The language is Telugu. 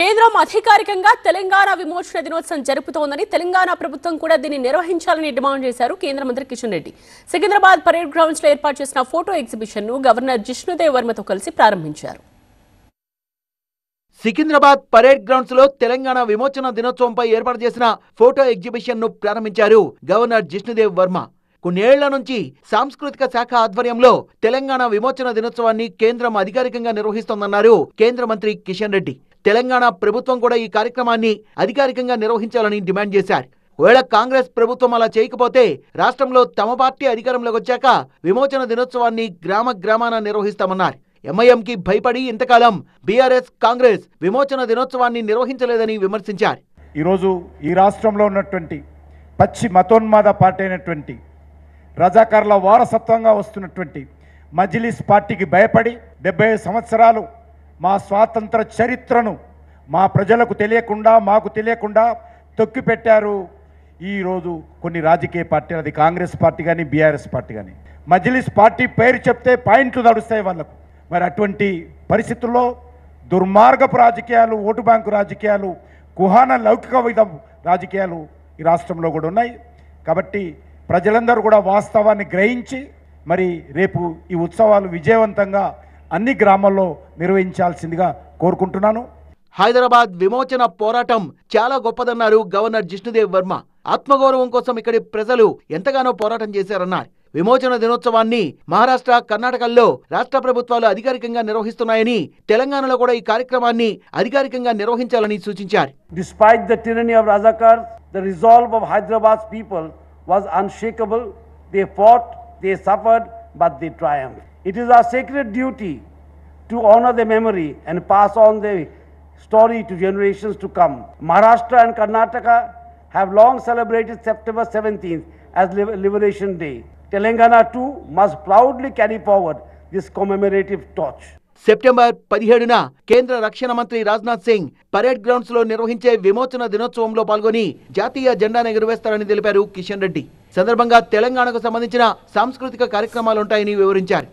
కేంద్రం అధికారికంగా తెలంగాణ విమోచన దినోత్సవం జరుపుతోందని తెలంగాణ ప్రభుత్వం కూడా దీన్ని నిర్వహించాలని డిమాండ్ చేశారు కేంద్ర మంత్రి కిషన్ రెడ్డి. సికింద్రాబాద్ పరేడ్ గ్రౌండ్స్ లో ఏర్పాటు చేసిన ఫోటో ఎగ్జిబిషన్ ను గవర్నర్ జిష్ణుదేవ్ వర్మతో కలిసి ప్రారంభించారు. సికింద్రాబాద్ పరేడ్ గ్రౌండ్స్ లో తెలంగాణ విమోచన దినోత్సవంపై ఏర్పాటు చేసిన ఫోటో ఎగ్జిబిషన్ ను ప్రారంభించారు గవర్నర్ జిష్ణుదేవ్ వర్మ. కొన్నేళ్ల నుంచి సాంస్కృతిక శాఖ ఆధ్వర్యంలో తెలంగాణ విమోచన దినోత్సవాన్ని కేంద్రం అధికారికంగా నిర్వహిస్తోందన్నారు కేంద్ర మంత్రి కిషన్ రెడ్డి. తెలంగాణ ప్రభుత్వం కూడా ఈ కార్యక్రమాన్ని అధికారికంగా నిర్వహించాలని డిమాండ్ చేశారు. ఒకవేళ కాంగ్రెస్ ప్రభుత్వం అలా చేయకపోతే రాష్ట్రంలో తమ పార్టీ అధికారంలోకి వచ్చాక విమోచన దినోత్సవాన్ని గ్రామ గ్రామాన నిర్వహిస్తామన్నారు. ఎంఐఎంకి భయపడి ఇంతకాలం బీఆర్ఎస్ కాంగ్రెస్ విమోచన దినోత్సవాన్ని నిర్వహించలేదని విమర్శించారు. ఈరోజు ఈ రాష్ట్రంలో ఉన్నటువంటి పచ్చి మతోన్మాద పార్టీ అయినటువంటి రజాకార్ల వారసత్వంగా వస్తున్నటువంటి మజ్లిస్ పార్టీకి భయపడి 70 సంవత్సరాలు మా స్వాతంత్ర చరిత్రను మా ప్రజలకు తెలియకుండా మాకు తెలియకుండా తొక్కిపెట్టారు. ఈరోజు కొన్ని రాజకీయ పార్టీలు, అది కాంగ్రెస్ పార్టీ కానీ బీఆర్ఎస్ పార్టీ కానీ, మజ్లిస్ పార్టీ పేరు చెప్తే పాయింట్లు నడుస్తాయి వాళ్ళకు. మరి అటువంటి పరిస్థితుల్లో దుర్మార్గపు రాజకీయాలు, ఓటు బ్యాంకు రాజకీయాలు, కుహాన లౌకిక విధం రాజకీయాలు ఈ రాష్ట్రంలో కూడా ఉన్నాయి. కాబట్టి ప్రజలందరూ కూడా వాస్తవాన్ని గ్రహించి మరి రేపు ఈ ఉత్సవాలు విజయవంతంగా అన్ని గ్రామాల్లో నిర్వహించాల్సిందిగా కోరుకుంటున్నాను. హైదరాబాద్ విమోచన పోరాటం చాలా గొప్పదన్నారు గవర్నర్ జిష్ణుదేవ్ వర్మ. ఆత్మగౌరవం కోసం ఇక్కడి ప్రజలు ఎంతగానో పోరాటం చేశారన్నారు. విమోచన దినోత్సవాన్ని మహారాష్ట్ర, కర్ణాటకల్లో రాష్ట్ర ప్రభుత్వాలు అధికారికంగా నిర్వహిస్తున్నాయని తెలంగాణలో కూడా ఈ కార్యక్రమాన్ని అధికారికంగా నిర్వహించాలని సూచించారు. Despite the tyranny of Razakars, the resolve of Hyderabad's people was unshakable. They fought, they suffered, but they triumphed. It is our sacred duty to honor their memory and pass on their story to generations to come. Maharashtra and Karnataka have long celebrated September 17th as Liberation Day. Telangana too must proudly carry forward this commemorative torch. September 17న కేంద్ర రక్షణ మంత్రి రాజ్నాథ్ సింగ్ పరేడ్ గ్రౌండ్స్ లో నిర్వహించే విమోచన దినోత్సవంలో పాల్గొని జాతీయ జెండాను ఎగురవేస్తారని తెలిపారు కిషన్ రెడ్డి. సందర్భంగా తెలంగాణకు సంబంధించిన సాంస్కృతిక కార్యక్రమాలుంటాయని వివరించారు.